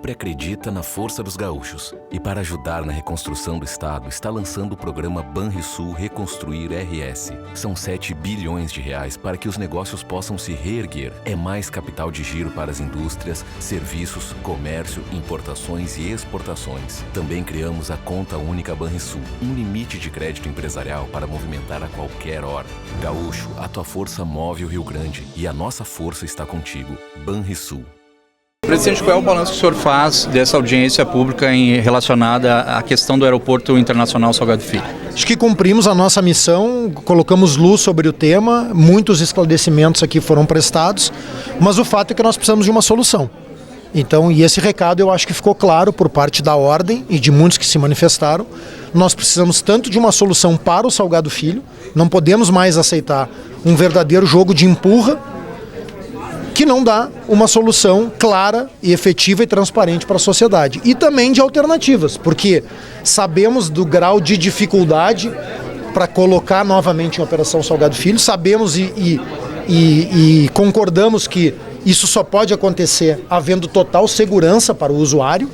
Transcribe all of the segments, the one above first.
sempre acredita na força dos gaúchos e, para ajudar na reconstrução do estado, está lançando o programa Banrisul Reconstruir RS. São 7 bilhões de reais para que os negócios possam se reerguer. É mais capital de giro para as indústrias, serviços, comércio, importações e exportações. Também criamos a Conta Única Banrisul, um limite de crédito empresarial para movimentar a qualquer hora. Gaúcho, a tua força move o Rio Grande e a nossa força está contigo. Banrisul. Presidente, qual é o balanço que o senhor faz dessa audiência pública relacionada à questão do Aeroporto Internacional Salgado Filho? Acho que cumprimos a nossa missão, colocamos luz sobre o tema, muitos esclarecimentos aqui foram prestados, mas o fato é que nós precisamos de uma solução. Então, e esse recado eu acho que ficou claro por parte da Ordem e de muitos que se manifestaram. Nós precisamos tanto de uma solução para o Salgado Filho, não podemos mais aceitar um verdadeiro jogo de empurra, que não dá uma solução clara e efetiva e transparente para a sociedade. E também de alternativas, porque sabemos do grau de dificuldade para colocar novamente em operação Salgado Filho, sabemos e concordamos que isso só pode acontecer havendo total segurança para o usuário,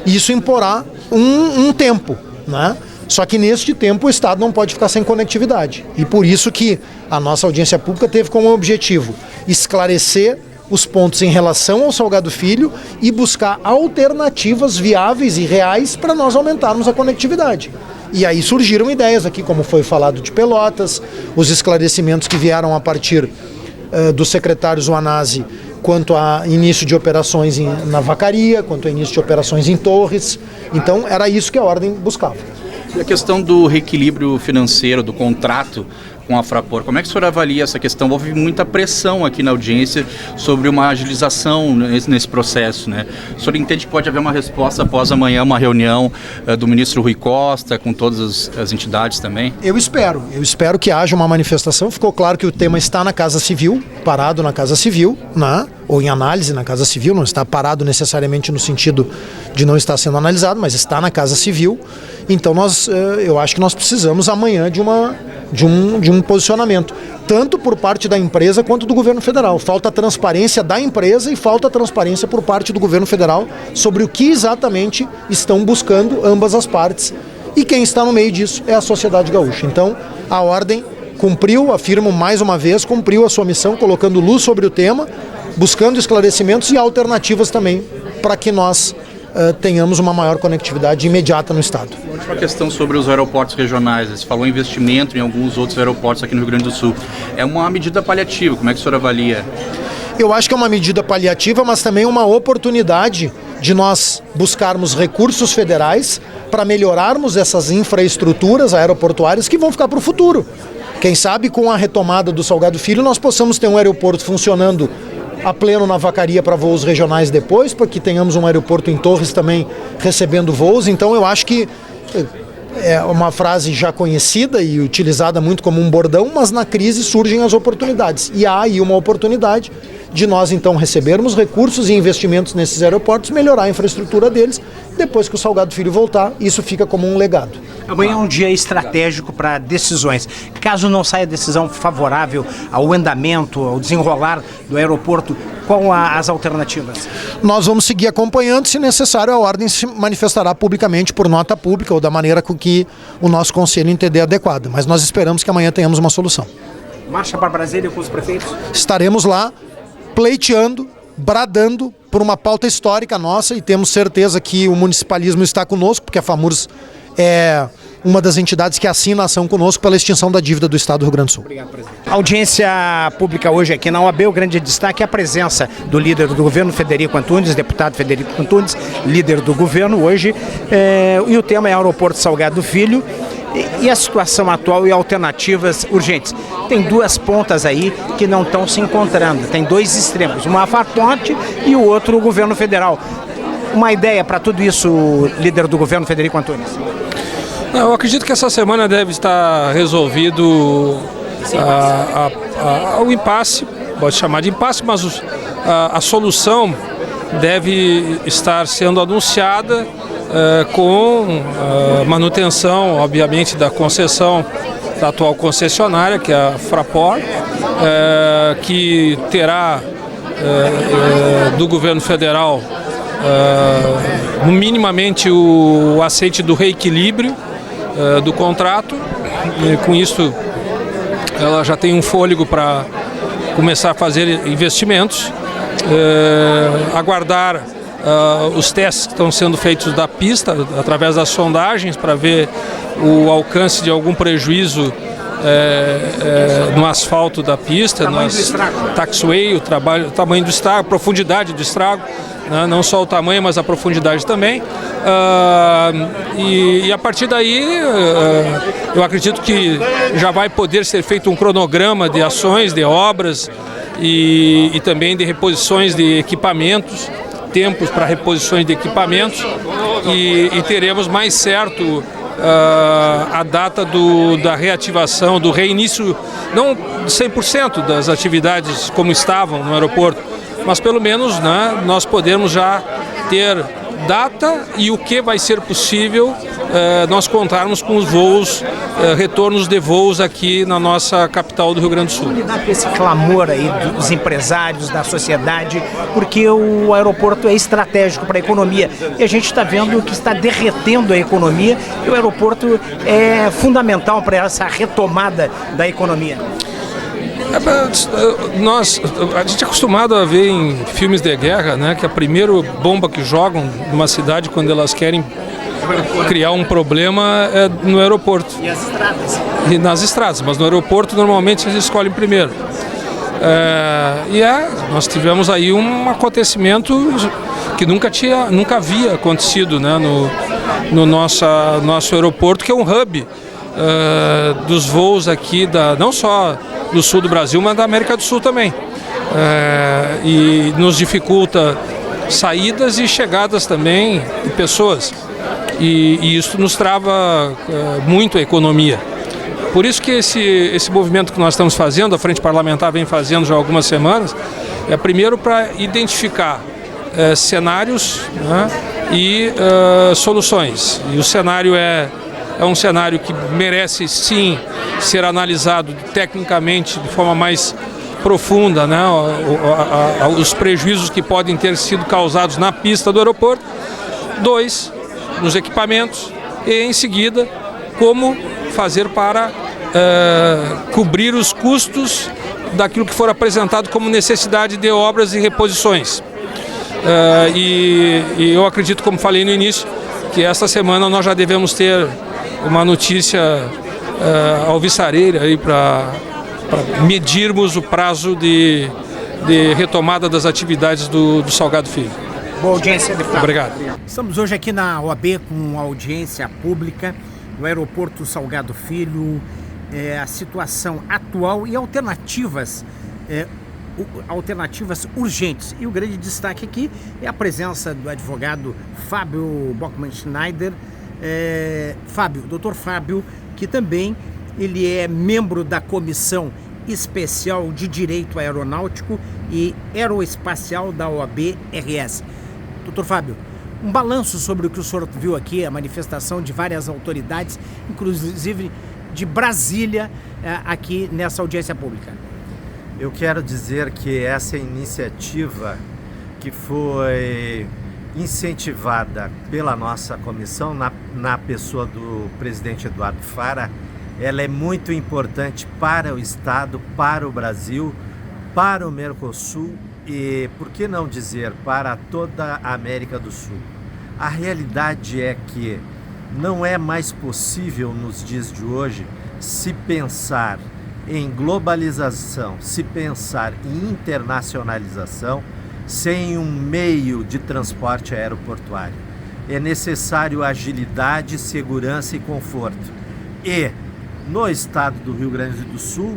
e isso imporá um tempo, né? Só que neste tempo o Estado não pode ficar sem conectividade. E por isso que a nossa audiência pública teve como objetivo esclarecer os pontos em relação ao Salgado Filho e buscar alternativas viáveis e reais para nós aumentarmos a conectividade. E aí surgiram ideias aqui, como foi falado de Pelotas, os esclarecimentos que vieram a partir do secretário Zuanazzi quanto a início de operações na Vacaria, quanto a início de operações em Torres. Então era isso que a Ordem buscava. E a questão do reequilíbrio financeiro, do contrato com a Fraport, como é que o senhor avalia essa questão? Houve muita pressão aqui na audiência sobre uma agilização nesse processo, né? O senhor entende que pode haver uma resposta após amanhã, uma reunião do ministro Rui Costa, com todas as entidades também? Eu espero que haja uma manifestação. Ficou claro que o tema está na Casa Civil, parado na Casa Civil, né? Ou em análise na Casa Civil, não está parado necessariamente no sentido de não estar sendo analisado, mas está na Casa Civil. Então eu acho que nós precisamos amanhã de um posicionamento, tanto por parte da empresa quanto do governo federal. Falta transparência da empresa e falta transparência por parte do governo federal sobre o que exatamente estão buscando ambas as partes. E quem está no meio disso é a sociedade gaúcha. Então, a Ordem cumpriu, afirmo mais uma vez, cumpriu a sua missão, colocando luz sobre o tema, buscando esclarecimentos e alternativas também para que nós tenhamos uma maior conectividade imediata no Estado. Uma última questão sobre os aeroportos regionais. Você falou em investimento em alguns outros aeroportos aqui no Rio Grande do Sul. É uma medida paliativa, como é que o senhor avalia? Eu acho que é uma medida paliativa, mas também uma oportunidade de nós buscarmos recursos federais para melhorarmos essas infraestruturas aeroportuárias que vão ficar para o futuro. Quem sabe com a retomada do Salgado Filho nós possamos ter um aeroporto funcionando a pleno na Vacaria para voos regionais depois, para que tenhamos um aeroporto em Torres também recebendo voos. Então eu acho que é uma frase já conhecida e utilizada muito como um bordão, mas na crise surgem as oportunidades. E há aí uma oportunidade de nós então recebermos recursos e investimentos nesses aeroportos, melhorar a infraestrutura deles. Depois que o Salgado Filho voltar, isso fica como um legado. Amanhã é um dia estratégico para decisões. Caso não saia decisão favorável ao andamento, ao desenrolar do aeroporto, quais as alternativas? Nós vamos seguir acompanhando. Se necessário, a Ordem se manifestará publicamente por nota pública ou da maneira com que o nosso conselho entender adequada. Mas nós esperamos que amanhã tenhamos uma solução. Marcha para Brasília com os prefeitos? Estaremos lá pleiteando, bradando por uma pauta histórica nossa, e temos certeza que o municipalismo está conosco, porque a FAMURS é uma das entidades que assina a ação conosco pela extinção da dívida do Estado do Rio Grande do Sul. Obrigado, presidente. A audiência pública hoje aqui na OAB, o grande destaque é a presença do líder do governo, Frederico Antunes, deputado Frederico Antunes, líder do governo hoje, e o tema é Aeroporto Salgado Filho. E a situação atual e alternativas urgentes. Tem duas pontas aí que não estão se encontrando, tem dois extremos, uma a Fraport e o outro o governo federal. Uma ideia para tudo isso, líder do governo, Frederico Antunes? Eu acredito que essa semana deve estar resolvido o impasse, pode chamar de impasse, mas a solução deve estar sendo anunciada com manutenção, obviamente, da concessão da atual concessionária, que é a Fraport, que terá do governo federal minimamente o aceite do reequilíbrio do contrato. E com isso ela já tem um fôlego para começar a fazer investimentos, aguardar os testes que estão sendo feitos da pista através das sondagens para ver o alcance de algum prejuízo no asfalto da pista, no taxiway, o tamanho do estrago, a profundidade do estrago, né? Não só o tamanho, mas a profundidade também. E a partir daí, eu acredito que já vai poder ser feito um cronograma de ações, de obras e também de reposições de equipamentos, tempos para reposições de equipamentos, e teremos mais certo a data da reativação, do reinício, não 100% das atividades como estavam no aeroporto, mas pelo menos, né, nós podemos já ter data e o que vai ser possível nós contarmos com os voos, retornos de voos aqui na nossa capital do Rio Grande do Sul. Como lidar com esse clamor aí dos empresários, da sociedade, porque o aeroporto é estratégico para a economia e a gente está vendo que está derretendo a economia e o aeroporto é fundamental para essa retomada da economia. A gente é acostumado a ver em filmes de guerra, né, que a primeira bomba que jogam numa cidade quando elas querem criar um problema é no aeroporto. E as estradas? E nas estradas, mas no aeroporto normalmente eles escolhem primeiro. Nós tivemos aí um acontecimento que nunca havia acontecido, né, no nosso aeroporto, que é um hub dos voos aqui, não só do sul do Brasil, mas da América do Sul também. E nos dificulta saídas e chegadas também de pessoas. E isso nos trava muito a economia. Por isso que esse movimento que nós estamos fazendo, a Frente Parlamentar vem fazendo já há algumas semanas, é primeiro para identificar cenários, né, e soluções. E o cenário é um cenário que merece sim ser analisado tecnicamente de forma mais profunda, né, os prejuízos que podem ter sido causados na pista do aeroporto. 2, nos equipamentos, e em seguida como fazer para cobrir os custos daquilo que for apresentado como necessidade de obras e reposições. E eu acredito, como falei no início, que esta semana nós já devemos ter uma notícia alvissareira aí para medirmos o prazo de retomada das atividades do Salgado Filho. Boa audiência, deputado. Obrigado. Estamos hoje aqui na OAB com audiência pública no aeroporto Salgado Filho, a situação atual e alternativas urgentes. E o grande destaque aqui é a presença do advogado Fábio Bockmann-Schneider. Dr. Fábio, que também ele é membro da Comissão Especial de Direito Aeronáutico e Aeroespacial da OAB-RS. Dr. Fábio, um balanço sobre o que o senhor viu aqui, a manifestação de várias autoridades, inclusive de Brasília, aqui nessa audiência pública. Eu quero dizer que essa iniciativa que foi incentivada pela nossa comissão, na pessoa do presidente Eduardo Fara, ela é muito importante para o Estado, para o Brasil, para o Mercosul e, por que não dizer, para toda a América do Sul. A realidade é que não é mais possível nos dias de hoje se pensar em globalização, se pensar em internacionalização sem um meio de transporte aeroportuário. É necessário agilidade, segurança e conforto. E no estado do Rio Grande do Sul,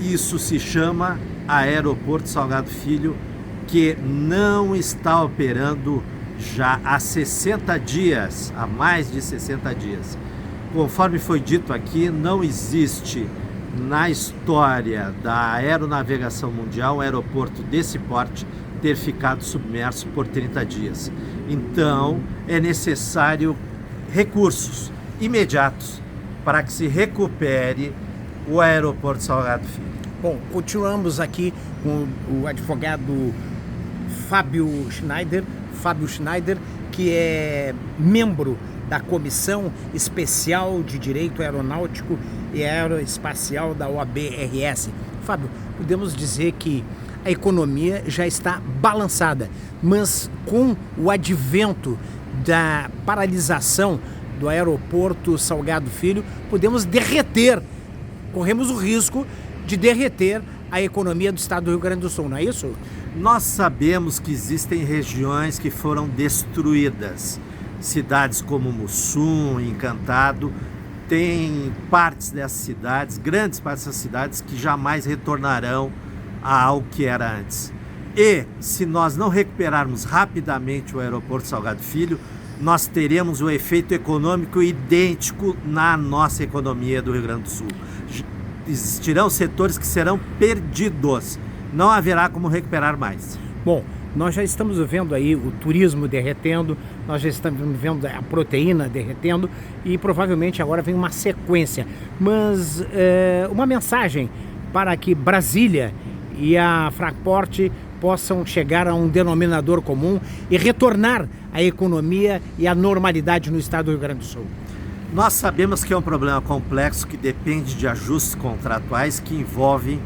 isso se chama Aeroporto Salgado Filho, que não está operando já há 60 dias, há mais de 60 dias. Conforme foi dito aqui, não existe na história da aeronavegação mundial um aeroporto desse porte ter ficado submerso por 30 dias. Então, é necessário recursos imediatos para que se recupere o aeroporto Salgado Filho. Bom, continuamos aqui com o advogado Fábio Schneider. Fábio Schneider, que é membro da Comissão Especial de Direito Aeronáutico e Aeroespacial da OAB-RS. Fábio, podemos dizer que a economia já está balançada, mas com o advento da paralisação do aeroporto Salgado Filho, corremos o risco de derreter a economia do estado do Rio Grande do Sul, não é isso? Nós sabemos que existem regiões que foram destruídas. Cidades como Mussum, Encantado, tem partes dessas cidades, grandes partes dessas cidades, que jamais retornarão ao que era antes. E se nós não recuperarmos rapidamente o aeroporto Salgado Filho, nós teremos um efeito econômico idêntico na nossa economia do Rio Grande do Sul. Existirão setores que serão perdidos. Não haverá como recuperar mais. Bom, nós já estamos vendo aí o turismo derretendo, nós já estamos vendo a proteína derretendo e provavelmente agora vem uma sequência. Mas uma mensagem para que Brasília e a Fraport possam chegar a um denominador comum e retornar a economia e a normalidade no estado do Rio Grande do Sul. Nós sabemos que é um problema complexo que depende de ajustes contratuais que envolvem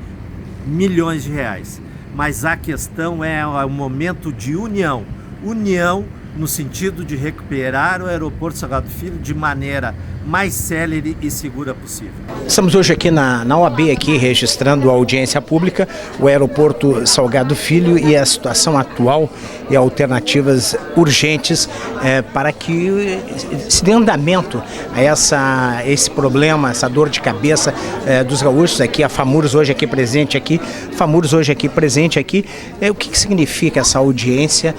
milhões de reais. Mas a questão é o momento de união. União no sentido de recuperar o aeroporto Salgado Filho de maneira mais célere e segura possível. Estamos hoje aqui na OAB, aqui registrando a audiência pública, o aeroporto Salgado Filho e a situação atual e alternativas urgentes para que se dê andamento a esse problema, essa dor de cabeça dos gaúchos aqui, a FAMURS hoje aqui presente aqui, o que significa essa audiência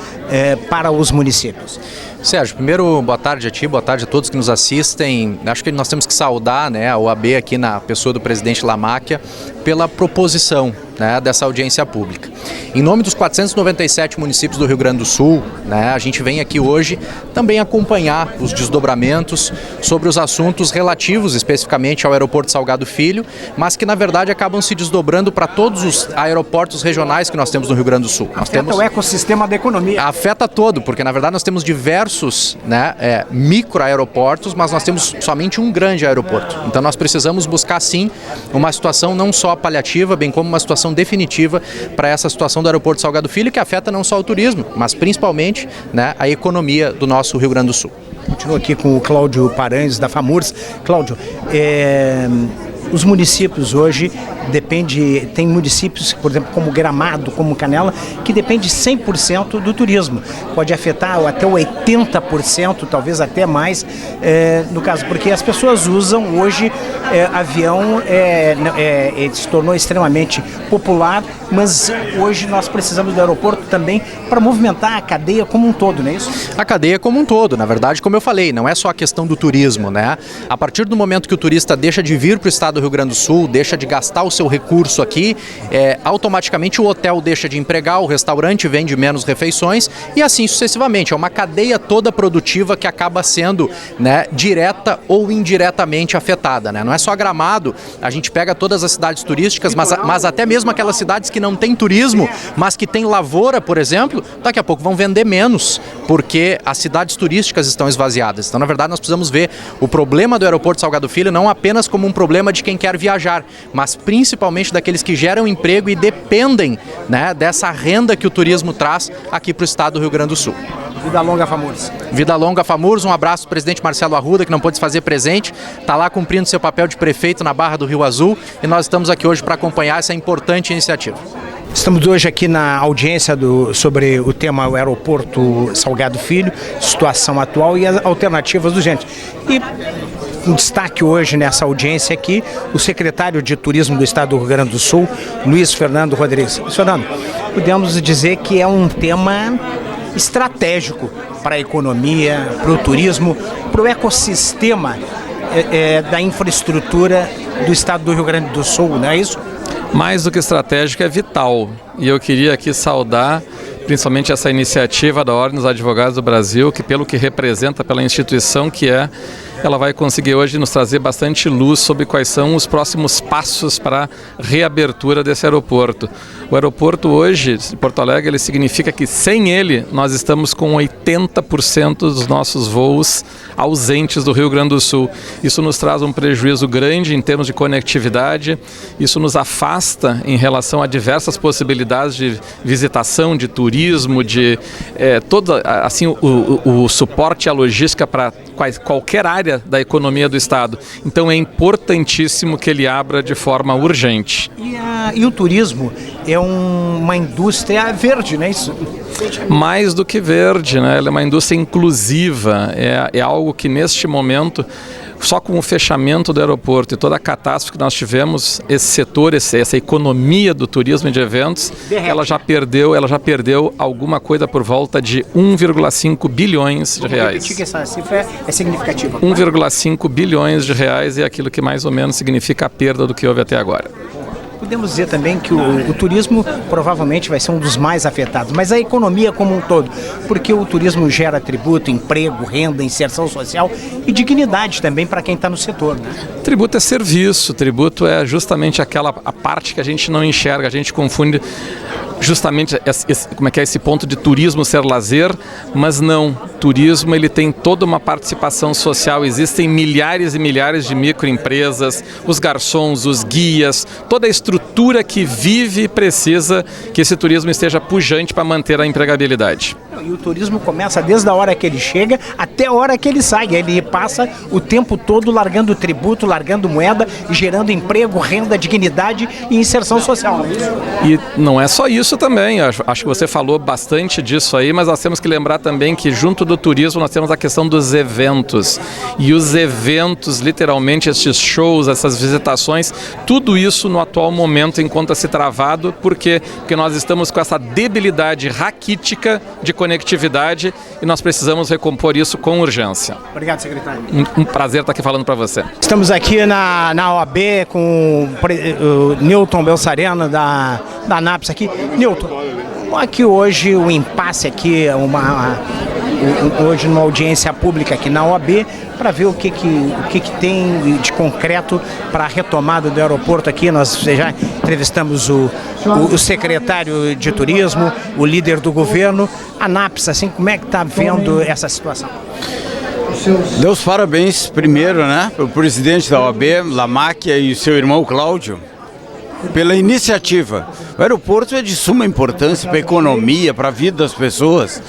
para os municípios? Sérgio, primeiro, boa tarde a ti, boa tarde a todos que nos assistem. Acho que nós temos que saudar, né, a OAB aqui na pessoa do presidente Lamáquia pela proposição, né, dessa audiência pública. Em nome dos 497 municípios do Rio Grande do Sul, né, a gente vem aqui hoje também acompanhar os desdobramentos sobre os assuntos relativos especificamente ao aeroporto Salgado Filho, mas que na verdade acabam se desdobrando para todos os aeroportos regionais que nós temos no Rio Grande do Sul. Afeta o ecossistema da economia. Afeta todo, porque na verdade nós temos diversos, né, microaeroportos, mas nós temos somente um grande aeroporto. Então nós precisamos buscar sim uma situação não só paliativa, bem como uma situação definitiva para essa situação do aeroporto Salgado Filho, que afeta não só o turismo, mas principalmente, né, a economia do nosso Rio Grande do Sul. Continuo aqui com o Cláudio Paranhos, da FAMURS. Cláudio, os municípios hoje tem municípios, por exemplo, como Gramado, como Canela, que depende 100% do turismo. Pode afetar até 80%, talvez até mais, no caso, porque as pessoas usam hoje avião, se tornou extremamente popular, mas hoje nós precisamos do aeroporto também para movimentar a cadeia como um todo, não é isso? A cadeia como um todo, na verdade, como eu falei, não é só a questão do turismo, né? A partir do momento que o turista deixa de vir para o estado do Rio Grande do Sul, deixa de gastar o seu recurso aqui, automaticamente o hotel deixa de empregar, o restaurante vende menos refeições e assim sucessivamente. É uma cadeia toda produtiva que acaba sendo, né, direta ou indiretamente afetada, né? Não é só Gramado, a gente pega todas as cidades turísticas, mas até mesmo aquelas cidades que não têm turismo, mas que têm lavoura, por exemplo, daqui a pouco vão vender menos, porque as cidades turísticas estão esvaziadas. Então, na verdade, nós precisamos ver o problema do aeroporto Salgado Filho não apenas como um problema de quem quer viajar, mas principalmente daqueles que geram emprego e dependem, né, dessa renda que o turismo traz aqui para o estado do Rio Grande do Sul. Vida longa, FAMURS. Vida longa, FAMURS. Um abraço do presidente Marcelo Arruda, que não pôde se fazer presente, está lá cumprindo seu papel de prefeito na Barra do Rio Azul e nós estamos aqui hoje para acompanhar essa importante iniciativa. Estamos hoje aqui na audiência sobre o tema o aeroporto Salgado Filho, situação atual e as alternativas urgentes. E um destaque hoje nessa audiência aqui, o secretário de Turismo do Estado do Rio Grande do Sul, Luiz Fernando Rodrigues. Fernando, podemos dizer que é um tema estratégico para a economia, para o turismo, para o ecossistema da infraestrutura do Estado do Rio Grande do Sul, não é isso? Mais do que estratégico, é vital. E eu queria aqui saudar principalmente essa iniciativa da Ordem dos Advogados do Brasil, que pelo que representa, pela instituição que é ela vai conseguir hoje nos trazer bastante luz sobre quais são os próximos passos para a reabertura desse aeroporto. O aeroporto hoje, de Porto Alegre, ele significa que sem ele nós estamos com 80% dos nossos voos ausentes do Rio Grande do Sul. Isso nos traz um prejuízo grande em termos de conectividade, isso nos afasta em relação a diversas possibilidades de visitação, de turismo, de todo assim, o suporte à logística para qualquer área da economia do Estado. Então é importantíssimo que ele abra de forma urgente. E o turismo é uma indústria verde, não é isso? Mais do que verde, né? Ela é uma indústria inclusiva, é algo que neste momento, só com o fechamento do aeroporto e toda a catástrofe que nós tivemos, esse setor, essa economia do turismo e de eventos, ela já perdeu alguma coisa por volta de 1,5 bilhões de reais. Repetir que essa cifra é significativa. 1,5 bilhões de reais é aquilo que mais ou menos significa a perda do que houve até agora. Podemos dizer também que o turismo provavelmente vai ser um dos mais afetados, mas a economia como um todo, porque o turismo gera tributo, emprego, renda, inserção social e dignidade também para quem está no setor, né? Tributo é serviço, tributo é justamente a parte que a gente não enxerga, a gente confunde justamente esse ponto de turismo ser lazer, mas não. Turismo ele tem toda uma participação social, existem milhares e milhares de microempresas, os garçons, os guias, toda a estrutura que vive e precisa que esse turismo esteja pujante para manter a empregabilidade. E o turismo começa desde a hora que ele chega até a hora que ele sai. Ele passa o tempo todo largando tributo, largando moeda, gerando emprego, renda, dignidade e inserção social. E não é só isso também, acho que você falou bastante disso aí, mas nós temos que lembrar também que junto do turismo nós temos a questão dos eventos. E os eventos, literalmente, esses shows, essas visitações, tudo isso no atual momento encontra-se travado. Por quê? Porque nós estamos com essa debilidade raquítica de conectividade e nós precisamos recompor isso com urgência. Obrigado, secretário. Um prazer estar aqui falando para você. Estamos aqui na OAB com o Newton Belsareno da ANAPS aqui. Newton, aqui hoje o impasse aqui, hoje numa audiência pública aqui na OAB, para ver o que tem de concreto para a retomada do aeroporto aqui. Nós já entrevistamos o secretário de turismo, o líder do governo. ANAPS, assim, como é que está vendo essa situação? Deus parabéns primeiro, né, para o presidente da OAB, Lamáquia, e o seu irmão Cláudio, pela iniciativa. O aeroporto é de suma importância para a economia, para a vida das pessoas.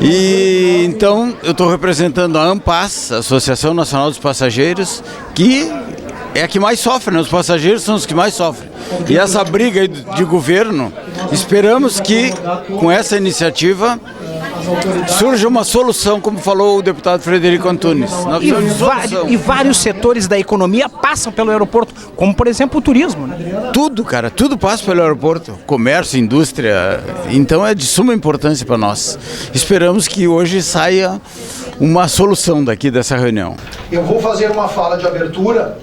E então eu estou representando a ANPAS, Associação Nacional dos Passageiros, que é a que mais sofre, né? Os passageiros são os que mais sofrem. E essa briga de governo, esperamos que com essa iniciativa surja uma solução, como falou o deputado Frederico Antunes. E vários setores da economia passam pelo aeroporto, como por exemplo o turismo, né? Tudo, cara, tudo passa pelo aeroporto. Comércio, indústria, então é de suma importância para nós. Esperamos que hoje saia uma solução daqui dessa reunião. Eu vou fazer uma fala de abertura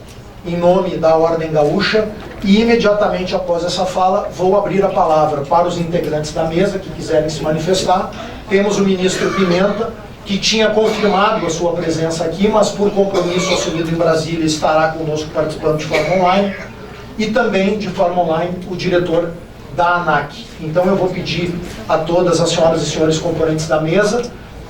em nome da Ordem Gaúcha e imediatamente após essa fala vou abrir a palavra para os integrantes da mesa que quiserem se manifestar. Temos o ministro Pimenta, que tinha confirmado a sua presença aqui, mas por compromisso assumido em Brasília estará conosco participando de forma online, e também de forma online o diretor da ANAC. Então eu vou pedir a todas as senhoras e senhores componentes da mesa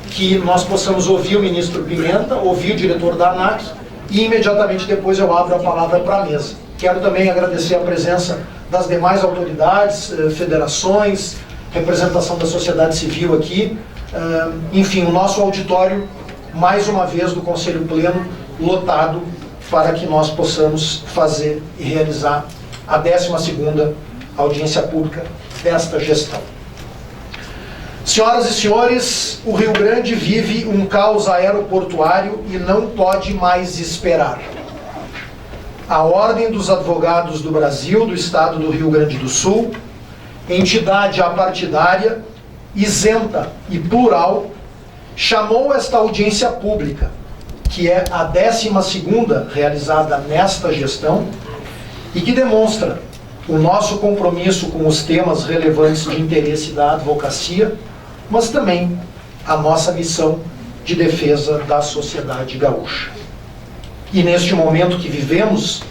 que nós possamos ouvir o ministro Pimenta, ouvir o diretor da ANAC, e imediatamente depois eu abro a palavra para a mesa. Quero também agradecer a presença das demais autoridades, federações, representação da sociedade civil aqui, enfim, o nosso auditório, mais uma vez, do Conselho Pleno, lotado, para que nós possamos fazer e realizar a 12ª audiência pública desta gestão. Senhoras e senhores, o Rio Grande vive um caos aeroportuário e não pode mais esperar. A Ordem dos Advogados do Brasil, do Estado do Rio Grande do Sul, entidade apartidária, isenta e plural, chamou esta audiência pública, que é a 12ª realizada nesta gestão, e que demonstra o nosso compromisso com os temas relevantes de interesse da advocacia, mas também a nossa missão de defesa da sociedade gaúcha. E neste momento que vivemos,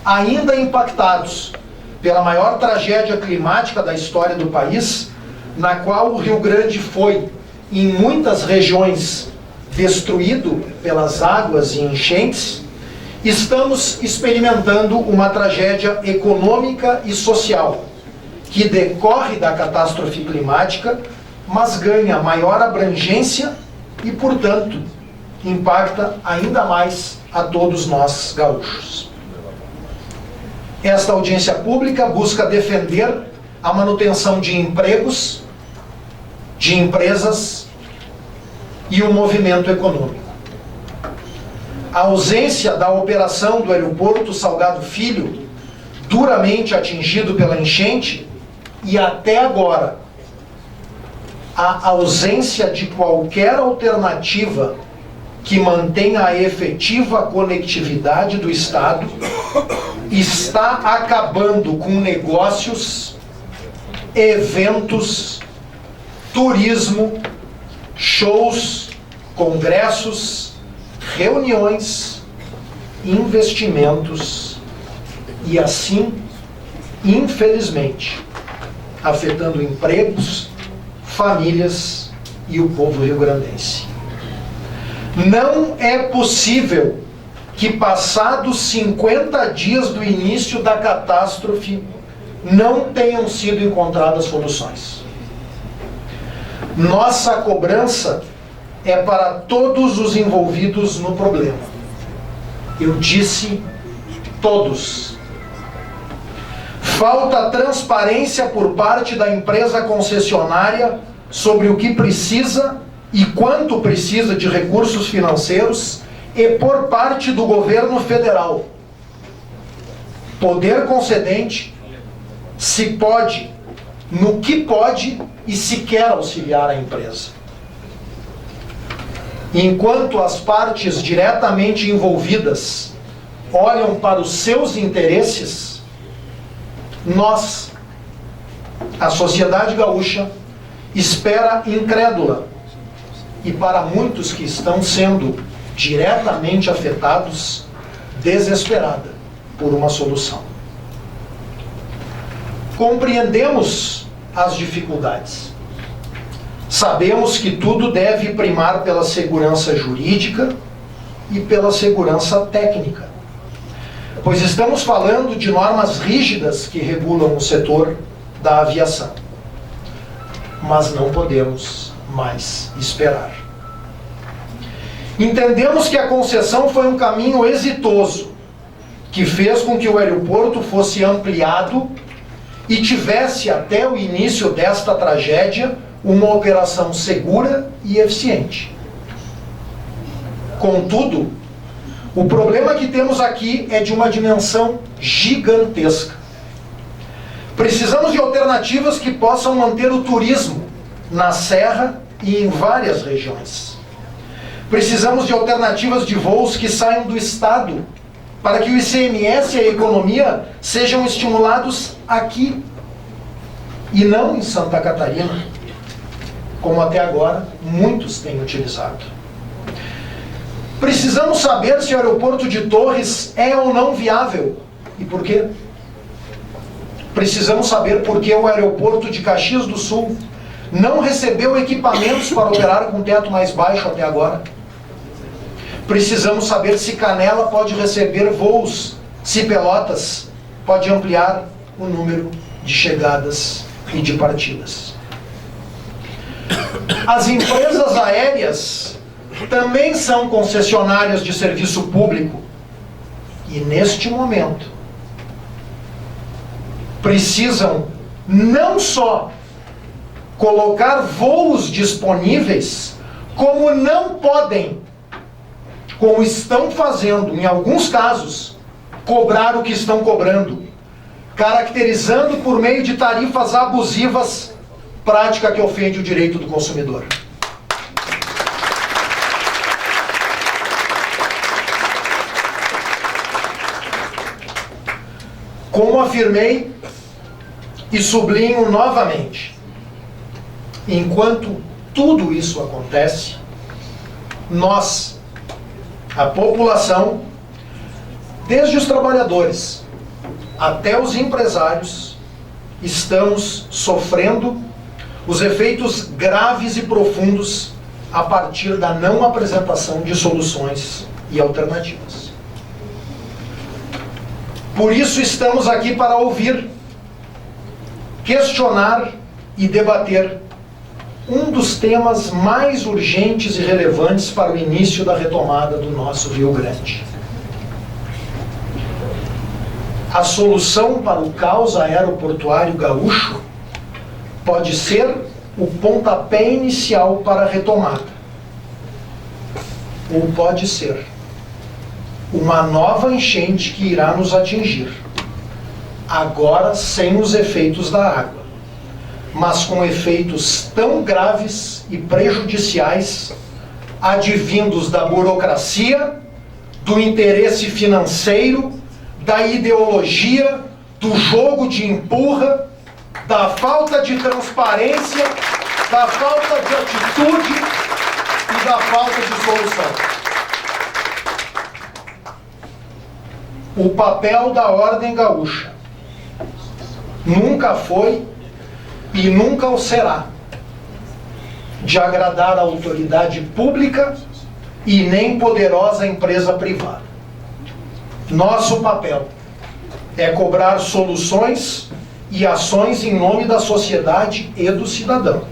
ainda impactados pela maior tragédia climática da história do país, na qual o Rio Grande foi, em muitas regiões, destruído pelas águas e enchentes, estamos experimentando uma tragédia econômica e social que decorre da catástrofe climática, mas ganha maior abrangência e, portanto, impacta ainda mais a todos nós gaúchos. Esta audiência pública busca defender a manutenção de empregos, de empresas e o movimento econômico. A ausência da operação do aeroporto Salgado Filho, duramente atingido pela enchente, e até agora a ausência de qualquer alternativa que mantenha a efetiva conectividade do Estado, está acabando com negócios, eventos, turismo, shows, congressos, reuniões, investimentos e assim, infelizmente, afetando empregos, famílias e o povo rio-grandense. Não é possível que, passados 50 dias do início da catástrofe, não tenham sido encontradas soluções. Nossa cobrança é para todos os envolvidos no problema. Eu disse todos. Falta transparência por parte da empresa concessionária sobre o que precisa e quanto precisa de recursos financeiros, e por parte do governo federal. Poder concedente se pode, no que pode e se quer auxiliar a empresa. Enquanto as partes diretamente envolvidas olham para os seus interesses, nós, a sociedade gaúcha, espera incrédula, e para muitos que estão sendo diretamente afetados, desesperada por uma solução. Compreendemos as dificuldades. Sabemos que tudo deve primar pela segurança jurídica e pela segurança técnica, pois estamos falando de normas rígidas que regulam o setor da aviação. Mas não podemos mais esperar. Entendemos que a concessão foi um caminho exitoso, que fez com que o aeroporto fosse ampliado e tivesse até o início desta tragédia uma operação segura e eficiente. Contudo, o problema que temos aqui é de uma dimensão gigantesca. Precisamos de alternativas que possam manter o turismo na Serra e em várias regiões. Precisamos de alternativas de voos que saiam do Estado, para que o ICMS e a economia sejam estimulados aqui, e não em Santa Catarina, como até agora muitos têm utilizado. Precisamos saber se o aeroporto de Torres é ou não viável, e por quê? Precisamos saber por que o aeroporto de Caxias do Sul não recebeu equipamentos para operar com teto mais baixo até agora. Precisamos saber se Canela pode receber voos, se Pelotas pode ampliar o número de chegadas e de partidas. As empresas aéreas também são concessionárias de serviço público e, neste momento, precisam não só colocar voos disponíveis, como não podem, como estão fazendo em alguns casos, cobrar o que estão cobrando, caracterizando por meio de tarifas abusivas, prática que ofende o direito do consumidor. Como afirmei e sublinho novamente, enquanto tudo isso acontece, Nós, a população, desde os trabalhadores até os empresários, estamos sofrendo os efeitos graves e profundos a partir da não apresentação de soluções e alternativas. Por isso estamos aqui para ouvir, questionar e debater um dos temas mais urgentes e relevantes para o início da retomada do nosso Rio Grande. A solução para o caos aeroportuário gaúcho pode ser o pontapé inicial para a retomada. Ou pode ser uma nova enchente que irá nos atingir, agora sem os efeitos da água, mas com efeitos tão graves e prejudiciais, advindos da burocracia, do interesse financeiro, da ideologia, do jogo de empurra, da falta de transparência, da falta de atitude e da falta de solução. O papel da Ordem Gaúcha nunca foi e nunca o será de agradar a autoridade pública e nem poderosa empresa privada. Nosso papel é cobrar soluções e ações em nome da sociedade e do cidadão.